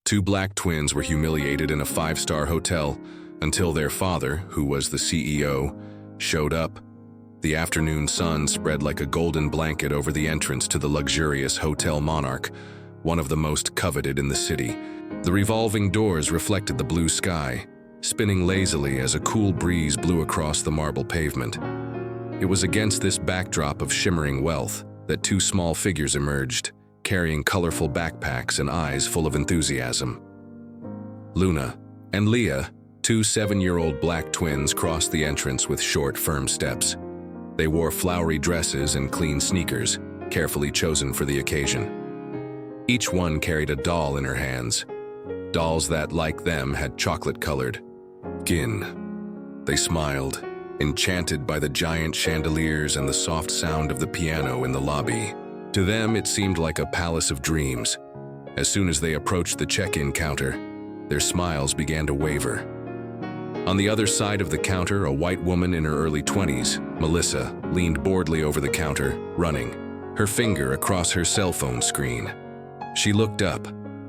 Two black twins were humiliated in a five-star hotel until their father, who was the CEO, showed up. The afternoon sun spread like a golden blanket over the entrance to the luxurious Hotel Monarch, one of the most coveted in the city. The revolving doors reflected the blue sky, spinning lazily as a cool breeze blew across the marble pavement. It was against this backdrop of shimmering wealth that two small figures emerged, carrying colorful backpacks and eyes full of enthusiasm. Luna and Leah, two 7-year-old black twins, crossed the entrance with short, firm steps. They wore flowery dresses and clean sneakers, carefully chosen for the occasion. Each one carried a doll in her hands, dolls that, like them, had chocolate-colored skin. They smiled, enchanted by the giant chandeliers and the soft sound of the piano in the lobby. To them, it seemed like a palace of dreams. As soon as they approached the check-in counter, their smiles began to waver. On the other side of the counter, a white woman in her early 20s, Melissa, leaned boredly over the counter, running, her finger across her cell phone screen. She looked up,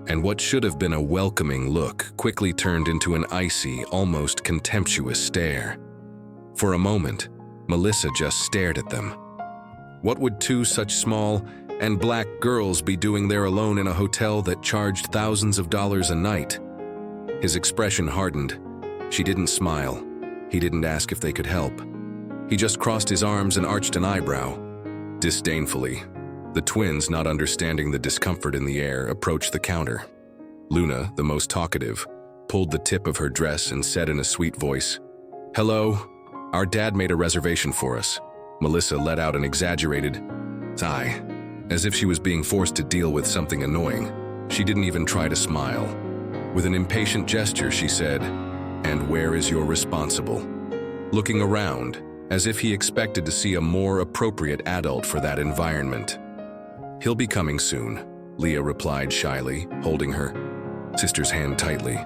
and what should have been a welcoming look quickly turned into an icy, almost contemptuous stare. For a moment, Melissa just stared at them. What would two such small and black girls be doing there alone in a hotel that charged thousands of dollars a night? His expression hardened. She didn't smile. He didn't ask if they could help. He just crossed his arms and arched an eyebrow. Disdainfully, the twins, not understanding the discomfort in the air, approached the counter. Luna, the most talkative, pulled the tip of her dress and said in a sweet voice, "Hello, our dad made a reservation for us." Melissa let out an exaggerated sigh, as if she was being forced to deal with something annoying. She didn't even try to smile. With an impatient gesture, she said, "And where is your responsible?" Looking around, as if he expected to see a more appropriate adult for that environment. "He'll be coming soon," Leah replied shyly, holding her sister's hand tightly.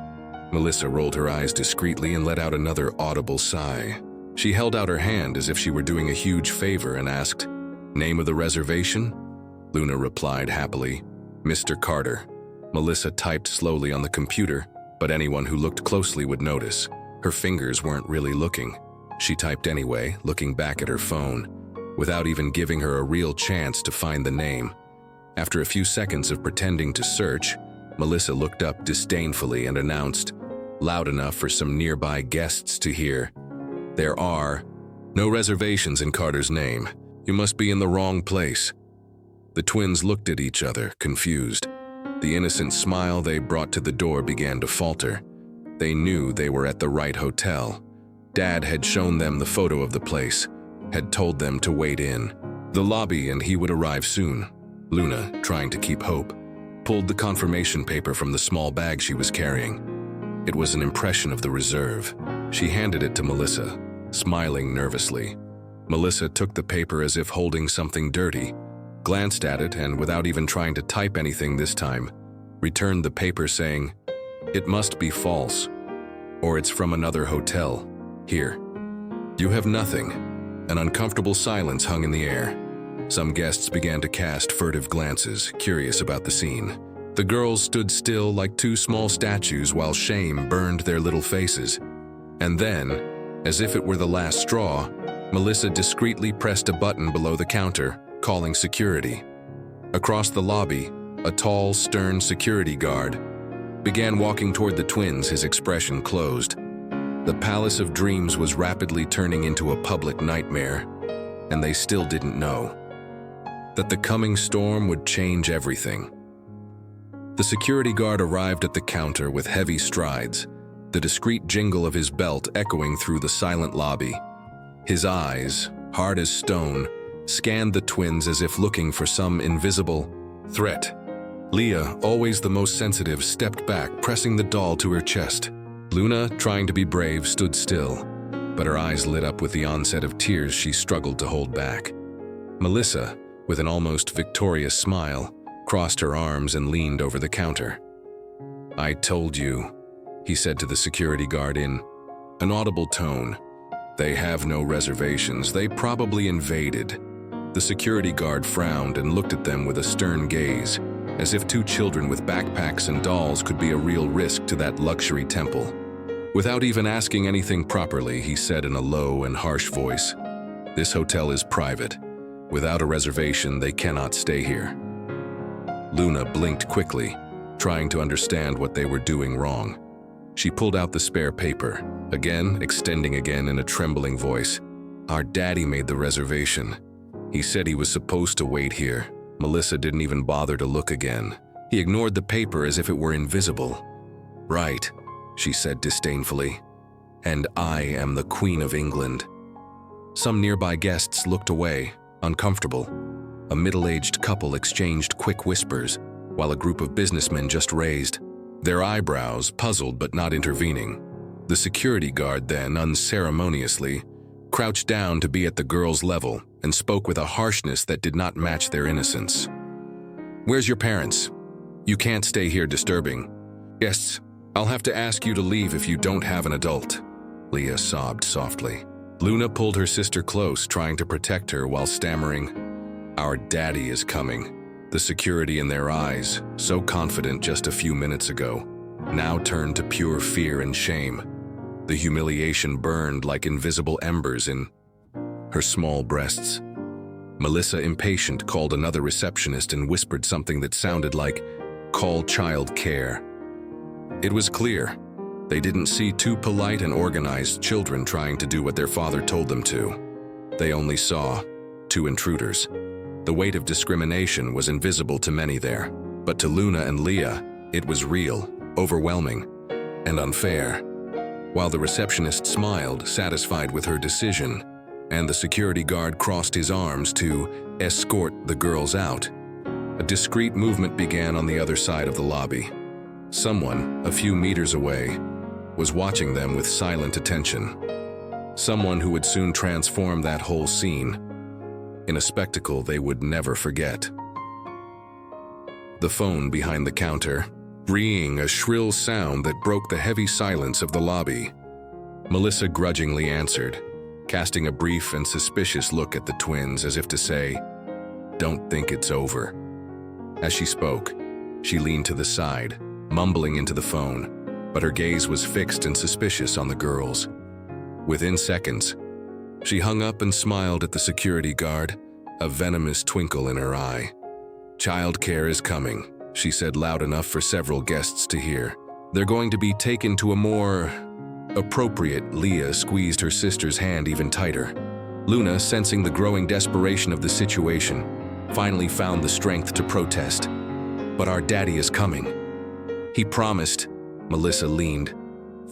Melissa rolled her eyes discreetly and let out another audible sigh. She held out her hand as if she were doing a huge favor and asked, "Name of the reservation?" Luna replied happily, "Mr. Carter." Melissa typed slowly on the computer, but anyone who looked closely would notice. Her fingers weren't really looking. She typed anyway, looking back at her phone, without even giving her a real chance to find the name. After a few seconds of pretending to search, Melissa looked up disdainfully and announced, loud enough for some nearby guests to hear, "There are no reservations in Carter's name. You must be in the wrong place." The twins looked at each other, confused. The innocent smile they brought to the door began to falter. They knew they were at the right hotel. Dad had shown them the photo of the place, had told them to wait in the lobby and he would arrive soon. Luna, trying to keep hope, pulled the confirmation paper from the small bag she was carrying. It was an impression of the reserve. She handed it to Melissa, smiling nervously. Melissa took the paper as if holding something dirty, glanced at it, and without even trying to type anything this time, returned the paper saying, "It must be false, or it's from another hotel. Here." "You have nothing." An uncomfortable silence hung in the air. Some guests began to cast furtive glances, curious about the scene. The girls stood still like two small statues while shame burned their little faces. And then, as if it were the last straw, Melissa discreetly pressed a button below the counter, calling security. Across the lobby, a tall, stern security guard began walking toward the twins, his expression closed. The palace of dreams was rapidly turning into a public nightmare, and they still didn't know that the coming storm would change everything. The security guard arrived at the counter with heavy strides, the discreet jingle of his belt echoing through the silent lobby. His eyes, hard as stone, scanned the twins as if looking for some invisible threat. Leah, always the most sensitive, stepped back, pressing the doll to her chest. Luna, trying to be brave, stood still, but her eyes lit up with the onset of tears she struggled to hold back. Melissa, with an almost victorious smile, crossed her arms and leaned over the counter. "I told you," he said to the security guard in an audible tone. "They have no reservations. They probably invaded." The security guard frowned and looked at them with a stern gaze. as if two children with backpacks and dolls could be a real risk to that luxury temple. Without even asking anything properly, he said in a low and harsh voice, "This hotel is private. Without a reservation, they cannot stay here." Luna blinked quickly, trying to understand what they were doing wrong. She pulled out the spare paper, again extending again in a trembling voice. "Our daddy made the reservation. He said he was supposed to wait here." Melissa didn't even bother to look again. He ignored the paper as if it were invisible. "Right," she said disdainfully. "And I am the Queen of England." Some nearby guests looked away, uncomfortable. A middle-aged couple exchanged quick whispers, while a group of businessmen just raised their eyebrows, puzzled but not intervening. The security guard then, unceremoniously, crouched down to be at the girl's level and spoke with a harshness that did not match their innocence. "Where's your parents? You can't stay here disturbing guests. I'll have to ask you to leave if you don't have an adult." Leah sobbed softly. Luna pulled her sister close, trying to protect her while stammering, "Our daddy is coming." The security in their eyes, so confident just a few minutes ago, now turned to pure fear and shame. The humiliation burned like invisible embers in her small breasts. Melissa, impatient, called another receptionist and whispered something that sounded like, "Call child care." It was clear. They didn't see two polite and organized children trying to do what their father told them to. They only saw two intruders. The weight of discrimination was invisible to many there, but to Luna and Leah, it was real, overwhelming, and unfair. While the receptionist smiled, satisfied with her decision, and the security guard crossed his arms to escort the girls out, a discreet movement began on the other side of the lobby. Someone, a few meters away, was watching them with silent attention. Someone who would soon transform that whole scene in a spectacle they would never forget. The phone behind the counter, ringing, a shrill sound that broke the heavy silence of the lobby. Melissa grudgingly answered, casting a brief and suspicious look at the twins as if to say, "Don't think it's over." As she spoke, she leaned to the side, mumbling into the phone, but her gaze was fixed and suspicious on the girls. Within seconds, she hung up and smiled at the security guard, a venomous twinkle in her eye. "Childcare is coming," she said loud enough for several guests to hear. "They're going to be taken to a more appropriate." Leah squeezed her sister's hand even tighter. Luna, sensing the growing desperation of the situation, finally found the strength to protest. "But our daddy is coming. He promised." Melissa leaned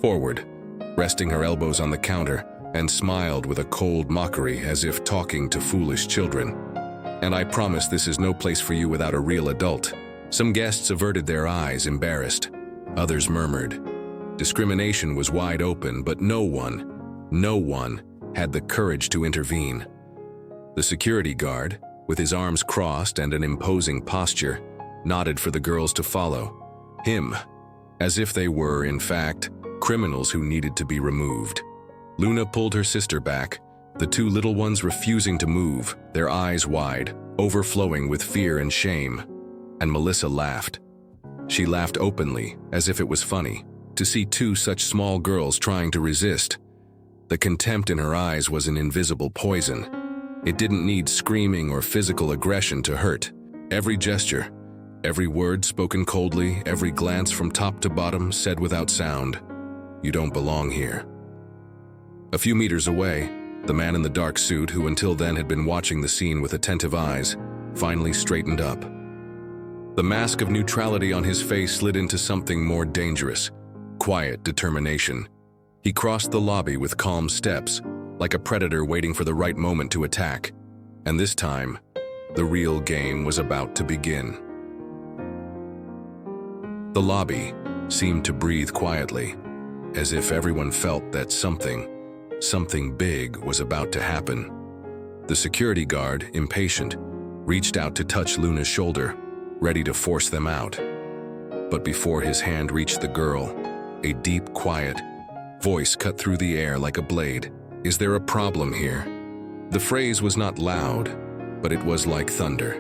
forward, resting her elbows on the counter, and smiled with a cold mockery as if talking to foolish children. "And I promise this is no place for you without a real adult." Some guests averted their eyes, embarrassed. Others murmured. Discrimination was wide open, but no one had the courage to intervene. The security guard, with his arms crossed and an imposing posture, nodded for the girls to follow him, as if they were, in fact, criminals who needed to be removed. Luna pulled her sister back, the two little ones refusing to move, their eyes wide, overflowing with fear and shame. And Melissa laughed. She laughed openly, as if it was funny, to see two such small girls trying to resist. The contempt in her eyes was an invisible poison. It didn't need screaming or physical aggression to hurt. Every gesture, every word spoken coldly, every glance from top to bottom said without sound, "You don't belong here." A few meters away, the man in the dark suit, who until then had been watching the scene with attentive eyes, finally straightened up. The mask of neutrality on his face slid into something more dangerous, quiet determination. He crossed the lobby with calm steps, like a predator waiting for the right moment to attack. And this time, the real game was about to begin. The lobby seemed to breathe quietly, as if everyone felt that something big was about to happen. The security guard, impatient, reached out to touch Luna's shoulder, ready to force them out. But before his hand reached the girl, a deep, quiet voice cut through the air like a blade. "Is there a problem here?" The phrase was not loud, but it was like thunder.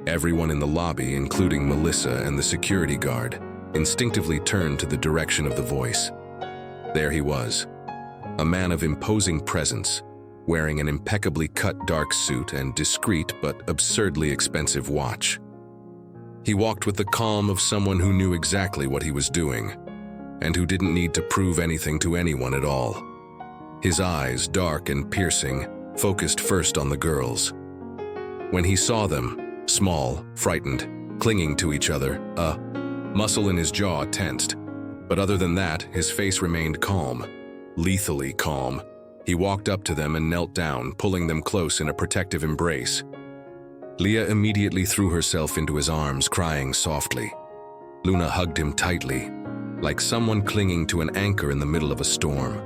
Everyone in the lobby, including Melissa and the security guard, instinctively turned to the direction of the voice. There he was, a man of imposing presence, wearing an impeccably cut dark suit and discreet but absurdly expensive watch. He walked with the calm of someone who knew exactly what he was doing, and who didn't need to prove anything to anyone at all. His eyes, dark and piercing, focused first on the girls. When he saw them, small, frightened, clinging to each other, a muscle in his jaw tensed. But other than that, his face remained calm, lethally calm. He walked up to them and knelt down, pulling them close in a protective embrace. Leah immediately threw herself into his arms, crying softly. Luna hugged him tightly, like someone clinging to an anchor in the middle of a storm.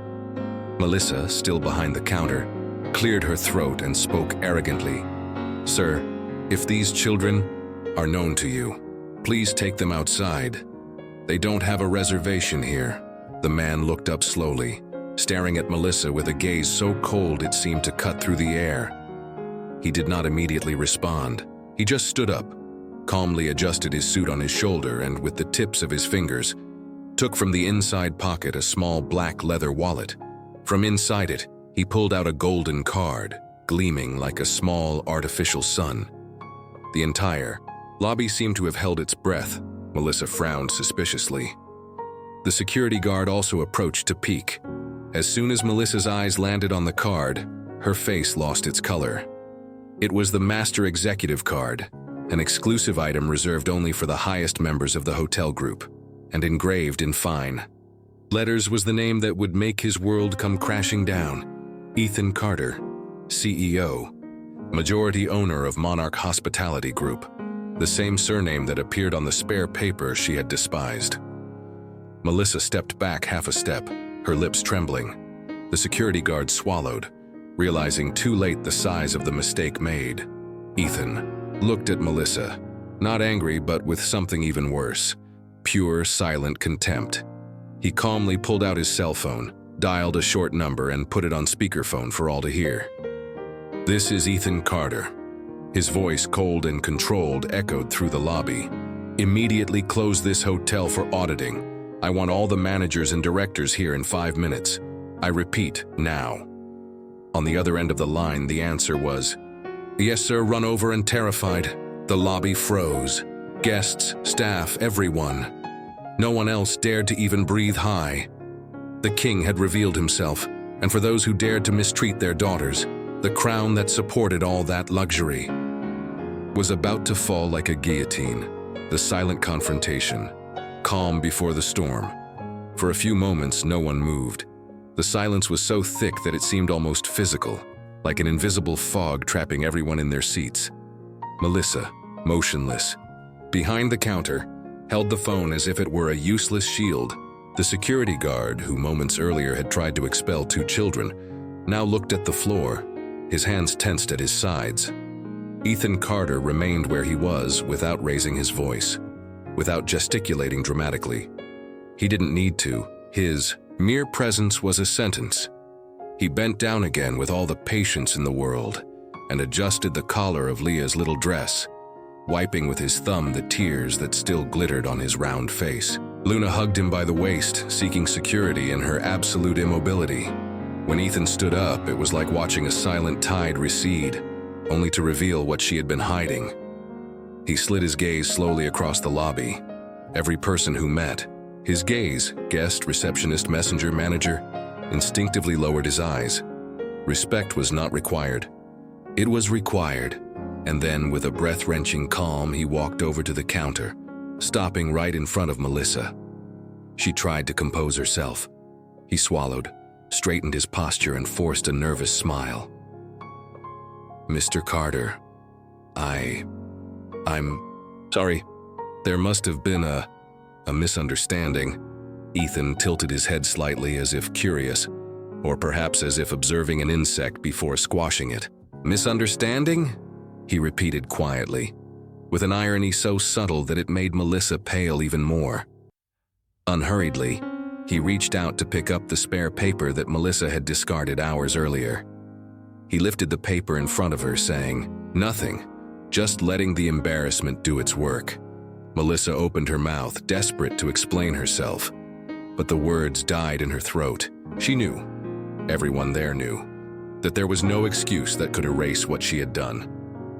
Melissa, still behind the counter, cleared her throat and spoke arrogantly. "Sir, if these children are known to you, please take them outside. They don't have a reservation here." The man looked up slowly, staring at Melissa with a gaze so cold it seemed to cut through the air. He did not immediately respond. He just stood up, calmly adjusted his suit on his shoulder, and with the tips of his fingers, took from the inside pocket a small black leather wallet. From inside it, he pulled out a golden card, gleaming like a small artificial sun. The entire lobby seemed to have held its breath. Melissa frowned suspiciously. The security guard also approached to peek. As soon as Melissa's eyes landed on the card, her face lost its color. It was the Master Executive card, an exclusive item reserved only for the highest members of the hotel group, and engraved in fine letters was the name that would make his world come crashing down. Ethan Carter, CEO, majority owner of Monarch Hospitality Group, the same surname that appeared on the spare paper she had despised. Melissa stepped back half a step, her lips trembling. The security guard swallowed, realizing too late the size of the mistake made. Ethan looked at Melissa, not angry but with something even worse, pure, silent contempt. He calmly pulled out his cell phone, dialed a short number and put it on speakerphone for all to hear. "This is Ethan Carter." His voice, cold and controlled, echoed through the lobby. "Immediately close this hotel for auditing. I want all the managers and directors here in 5 minutes. I repeat, now." On the other end of the line, the answer was, "Yes, sir," run over and terrified. The lobby froze. Guests, staff, everyone. No one else dared to even breathe high. The king had revealed himself, and for those who dared to mistreat their daughters, the crown that supported all that luxury was about to fall like a guillotine. The silent confrontation, calm before the storm. For a few moments, no one moved. The silence was so thick that it seemed almost physical, like an invisible fog trapping everyone in their seats. Melissa, motionless, behind the counter, held the phone as if it were a useless shield. The security guard, who moments earlier had tried to expel 2 children, now looked at the floor, his hands tensed at his sides. Ethan Carter remained where he was without raising his voice, without gesticulating dramatically. He didn't need to. His mere presence was a sentence. He bent down again with all the patience in the world and adjusted the collar of Leah's little dress, wiping with his thumb the tears that still glittered on his round face. Luna hugged him by the waist, seeking security in her absolute immobility. When Ethan stood up, it was like watching a silent tide recede, only to reveal what she had been hiding. He slid his gaze slowly across the lobby. Every person who met, his gaze, guest, receptionist, messenger, manager, instinctively lowered his eyes. Respect was not required. It was required. And then, with a breath-wrenching calm, he walked over to the counter, stopping right in front of Melissa. She tried to compose herself. He swallowed, straightened his posture, and forced a nervous smile. "Mr. Carter, I'm sorry. There must have been a misunderstanding." Ethan tilted his head slightly as if curious, or perhaps as if observing an insect before squashing it. "Misunderstanding?" he repeated quietly, with an irony so subtle that it made Melissa pale even more. Unhurriedly, he reached out to pick up the spare paper that Melissa had discarded hours earlier. He lifted the paper in front of her, saying, "Nothing. just letting the embarrassment do its work. Melissa opened her mouth, desperate to explain herself, but the words died in her throat. She knew, everyone there knew, that there was no excuse that could erase what she had done.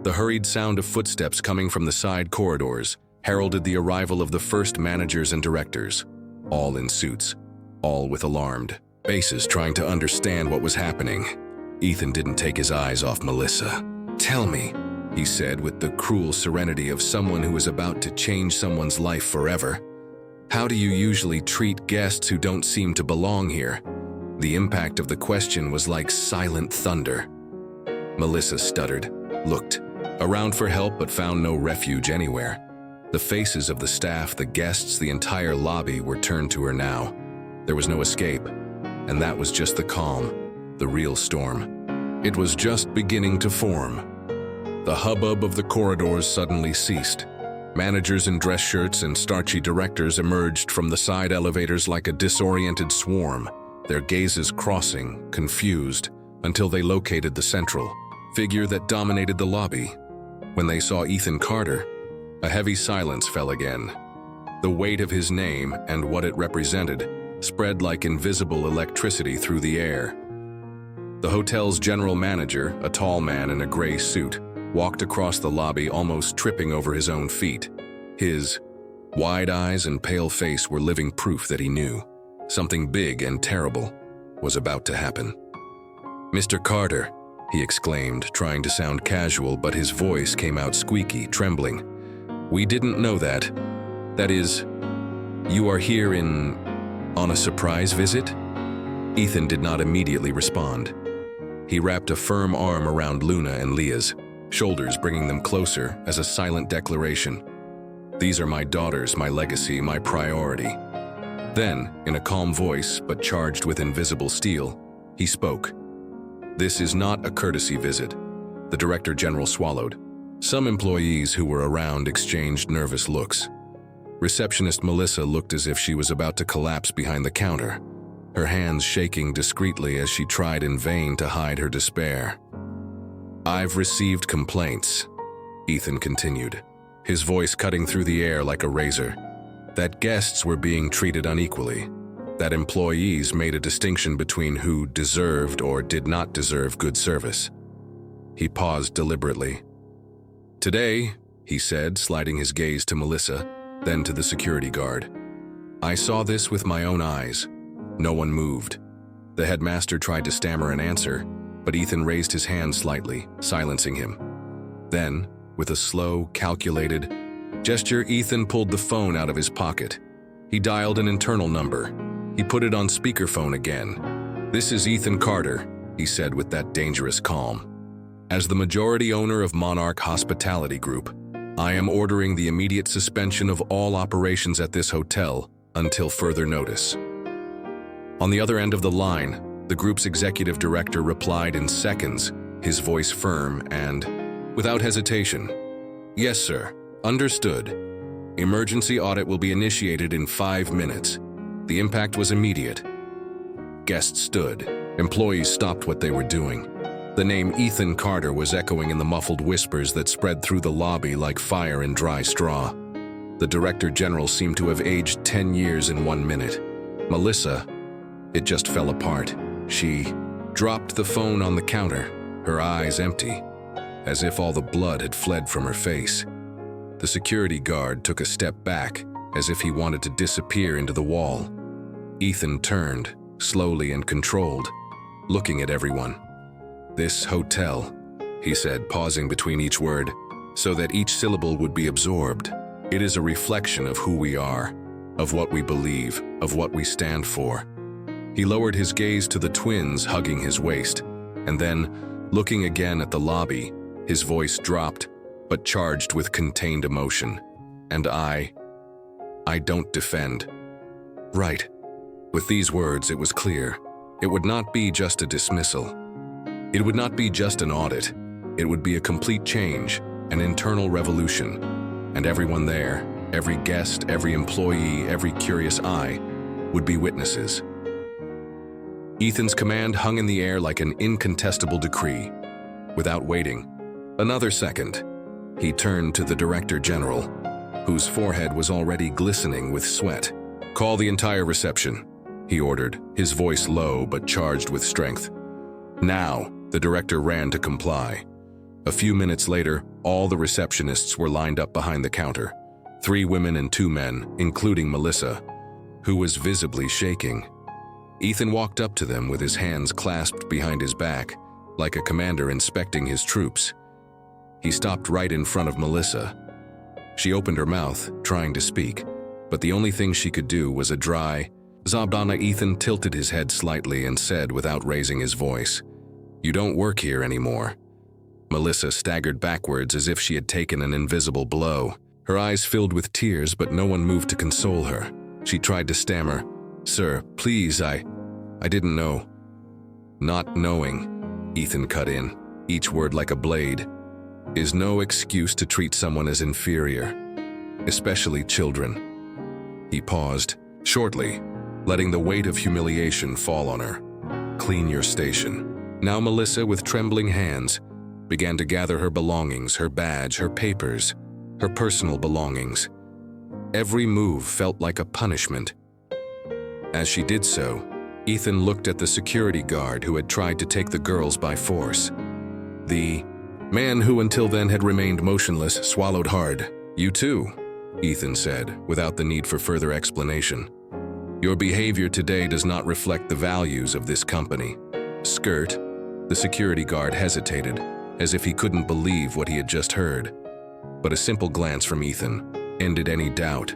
The hurried sound of footsteps coming from the side corridors heralded the arrival of the first managers and directors, all in suits, all with alarmed faces trying to understand what was happening. Ethan didn't take his eyes off Melissa. "Tell me," he said with the cruel serenity of someone who is about to change someone's life forever. "How do you usually treat guests who don't seem to belong here?" The impact of the question was like silent thunder. Melissa stuttered, looked around for help but found no refuge anywhere. The faces of the staff, the guests, the entire lobby were turned to her now. There was no escape, and that was just the calm, the real storm. It was just beginning to form. The hubbub of the corridors suddenly ceased. Managers in dress shirts and starchy directors emerged from the side elevators like a disoriented swarm, their gazes crossing, confused, until they located the central figure that dominated the lobby. When they saw Ethan Carter, a heavy silence fell again. The weight of his name and what it represented spread like invisible electricity through the air. The hotel's general manager, a tall man in a gray suit, walked across the lobby almost tripping over his own feet. His wide eyes and pale face were living proof that he knew something big and terrible was about to happen. "Mr. Carter," he exclaimed, trying to sound casual, but his voice came out squeaky, trembling. "We didn't know that. That is, you are here on a surprise visit?" Ethan did not immediately respond. He wrapped a firm arm around Luna and Leah's shoulders, bringing them closer as a silent declaration. "These are my daughters, my legacy, my priority." Then, in a calm voice but charged with invisible steel, he spoke. "This is not a courtesy visit." The Director General swallowed. Some employees who were around exchanged nervous looks. Receptionist Melissa looked as if she was about to collapse behind the counter, her hands shaking discreetly as she tried in vain to hide her despair. "I've received complaints," Ethan continued, his voice cutting through the air like a razor, "that guests were being treated unequally, that employees made a distinction between who deserved or did not deserve good service." He paused deliberately. "Today," he said, sliding his gaze to Melissa, then to the security guard, "I saw this with my own eyes." No one moved. The headmaster tried to stammer an answer, but Ethan raised his hand slightly, silencing him. Then, with a slow, calculated gesture, Ethan pulled the phone out of his pocket. He dialed an internal number. He put it on speakerphone again. "This is Ethan Carter," he said with that dangerous calm. "As the majority owner of Monarch Hospitality Group, I am ordering the immediate suspension of all operations at this hotel until further notice." On the other end of the line, the group's executive director replied in seconds, his voice firm and, without hesitation, "Yes, sir. Understood. Emergency audit will be initiated in 5 minutes." The impact was immediate. Guests stood. Employees stopped what they were doing. The name Ethan Carter was echoing in the muffled whispers that spread through the lobby like fire in dry straw. The Director General seemed to have aged 10 years in 1 minute. Melissa, it just fell apart. She dropped the phone on the counter, her eyes empty, as if all the blood had fled from her face. The security guard took a step back, as if he wanted to disappear into the wall. Ethan turned, slowly and controlled, looking at everyone. "This hotel," he said, pausing between each word, so that each syllable would be absorbed. "It is a reflection of who we are, of what we believe, of what we stand for." He lowered his gaze to the twins hugging his waist, and then, looking again at the lobby, his voice dropped, but charged with contained emotion. "And I don't defend." Right. With these words, it was clear. It would not be just a dismissal. It would not be just an audit. It would be a complete change, an internal revolution. And everyone there, every guest, every employee, every curious eye, would be witnesses. Ethan's command hung in the air like an incontestable decree. Without waiting another second, He turned to the Director General, whose forehead was already glistening with sweat. "Call the entire reception," he ordered, his voice low but charged with strength. Now, the director ran to comply. A few minutes later, all the receptionists were lined up behind the counter. 3 women and 2 men, including Melissa, who was visibly shaking. Ethan walked up to them with his hands clasped behind his back, like a commander inspecting his troops. He stopped right in front of Melissa. She opened her mouth, trying to speak, but the only thing she could do was a dry, "Zabdana." Ethan tilted his head slightly and said without raising his voice, "You don't work here anymore." Melissa staggered backwards as if she had taken an invisible blow. Her eyes filled with tears, but no one moved to console her. She tried to stammer, "Sir, please, I didn't know." "Not knowing," Ethan cut in, each word like a blade, "is no excuse to treat someone as inferior, especially children." He paused, shortly, letting the weight of humiliation fall on her. "Clean your station." Now Melissa, with trembling hands, began to gather her belongings, her badge, her papers, her personal belongings. Every move felt like a punishment. As she did so, Ethan looked at the security guard who had tried to take the girls by force. The man who until then had remained motionless swallowed hard. "You too," Ethan said, without the need for further explanation. "Your behavior today does not reflect the values of this company." "Skirt," the security guard hesitated, as if he couldn't believe what he had just heard. But a simple glance from Ethan ended any doubt.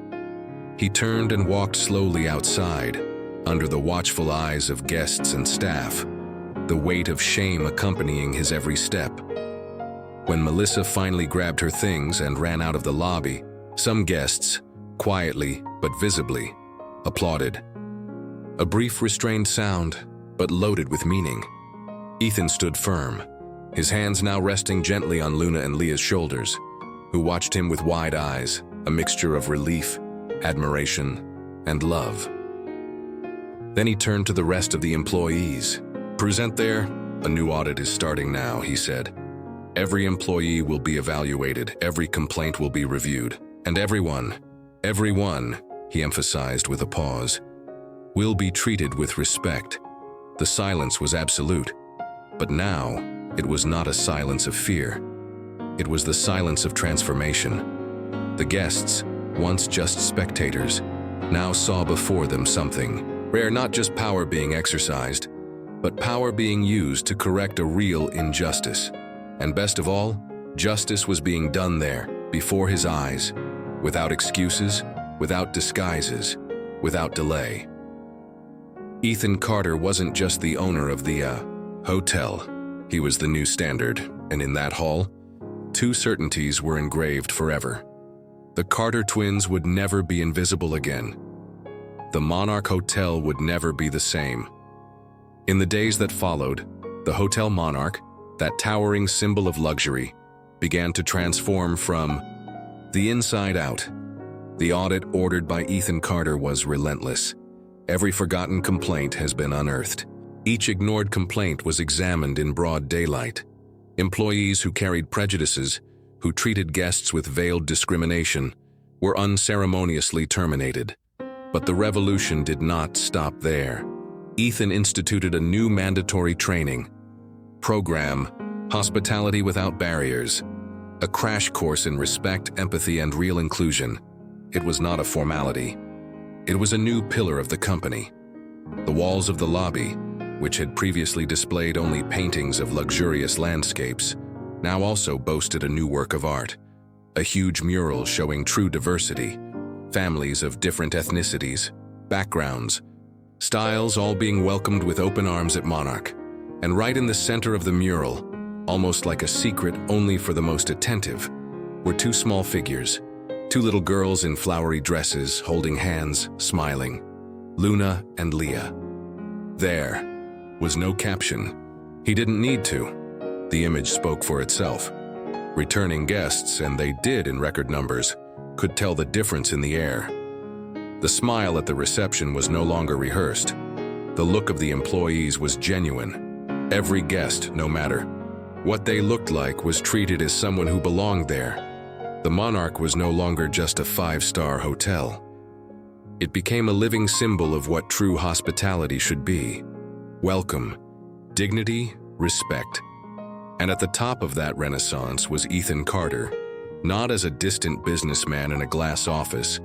He turned and walked slowly outside, under the watchful eyes of guests and staff, the weight of shame accompanying his every step. When Melissa finally grabbed her things and ran out of the lobby, some guests, quietly but visibly, applauded. A brief restrained sound, but loaded with meaning. Ethan stood firm, his hands now resting gently on Luna and Leah's shoulders, who watched him with wide eyes, a mixture of relief, admiration, and love. Then he turned to the rest of the employees. "Present there. A new audit is starting now," he said. "Every employee will be evaluated, every complaint will be reviewed, and everyone, he emphasized with a pause, will be treated with respect." The silence was absolute, but now it was not a silence of fear. It was the silence of transformation. The guests, once just spectators, now saw before them something rare, not just power being exercised, but power being used to correct a real injustice. And best of all, justice was being done there, before his eyes, without excuses, without disguises, without delay. Ethan Carter wasn't just the owner of the hotel. He was the new standard, and in that hall, 2 certainties were engraved forever. The Carter twins would never be invisible again. The Monarch Hotel would never be the same. In the days that followed, the Hotel Monarch, that towering symbol of luxury, began to transform from the inside out. The audit ordered by Ethan Carter was relentless. Every forgotten complaint has been unearthed. Each ignored complaint was examined in broad daylight. Employees who carried prejudices, who treated guests with veiled discrimination, were unceremoniously terminated. But the revolution did not stop there. Ethan instituted a new mandatory training program, Hospitality Without Barriers, a crash course in respect, empathy, and real inclusion. It was not a formality. It was a new pillar of the company. The walls of the lobby, which had previously displayed only paintings of luxurious landscapes, now also boasted a new work of art, a huge mural showing true diversity, families of different ethnicities, backgrounds, styles, all being welcomed with open arms at Monarch. And right in the center of the mural, almost like a secret only for the most attentive, were 2 small figures, 2 little girls in flowery dresses, holding hands, smiling, Luna and Leah. There was no caption. He didn't need to. The image spoke for itself. Returning guests, and they did in record numbers, could tell the difference in the air. The smile at the reception was no longer rehearsed. The look of the employees was genuine. Every guest, no matter What they looked like was treated as someone who belonged there. The Monarch was no longer just a five-star hotel. It became a living symbol of what true hospitality should be. Welcome, dignity, respect. And at the top of that renaissance was Ethan Carter, not as a distant businessman in a glass office,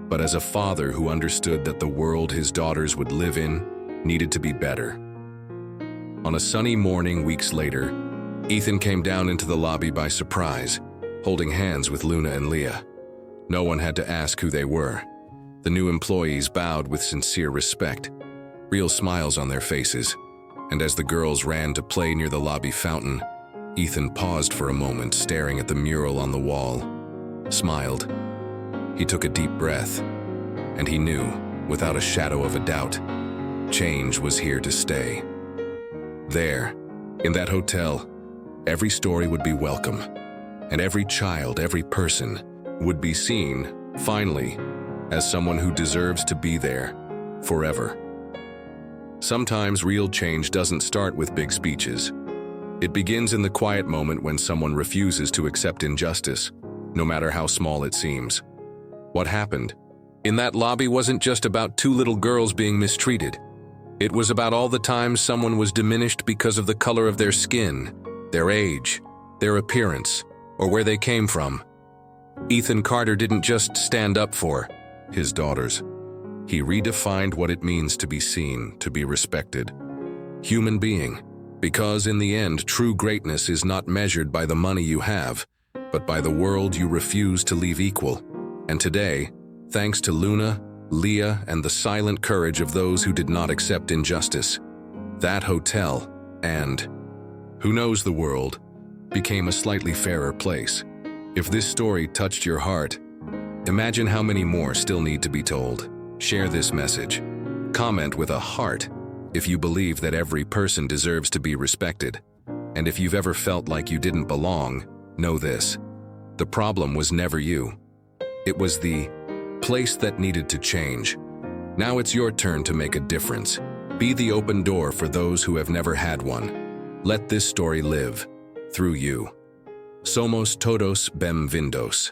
but as a father who understood that the world his daughters would live in needed to be better. On a sunny morning weeks later, Ethan came down into the lobby by surprise, holding hands with Luna and Leah. No one had to ask who they were. The new employees bowed with sincere respect, real smiles on their faces, and as the girls ran to play near the lobby fountain, Ethan paused for a moment, staring at the mural on the wall, smiled. He took a deep breath, and he knew, without a shadow of a doubt, change was here to stay. There, in that hotel, every story would be welcome, and every child, every person, would be seen, finally, as someone who deserves to be there, forever. Sometimes real change doesn't start with big speeches. It begins in the quiet moment when someone refuses to accept injustice, no matter how small it seems. What happened in that lobby wasn't just about two little girls being mistreated. It was about all the times someone was diminished because of the color of their skin, their age, their appearance, or where they came from. Ethan Carter didn't just stand up for his daughters. He redefined what it means to be seen, to be respected. Human being, because in the end, true greatness is not measured by the money you have, but by the world you refuse to leave equal. And today, thanks to Luna, Leah, and the silent courage of those who did not accept injustice, that hotel, and who knows the world, became a slightly fairer place. If this story touched your heart, imagine how many more still need to be told. Share this message. Comment with a heart if you believe that every person deserves to be respected. And if you've ever felt like you didn't belong, know this: the problem was never you. It was the place that needed to change. Now it's your turn to make a difference. Be the open door for those who have never had one. Let this story live through you. Somos todos bem-vindos.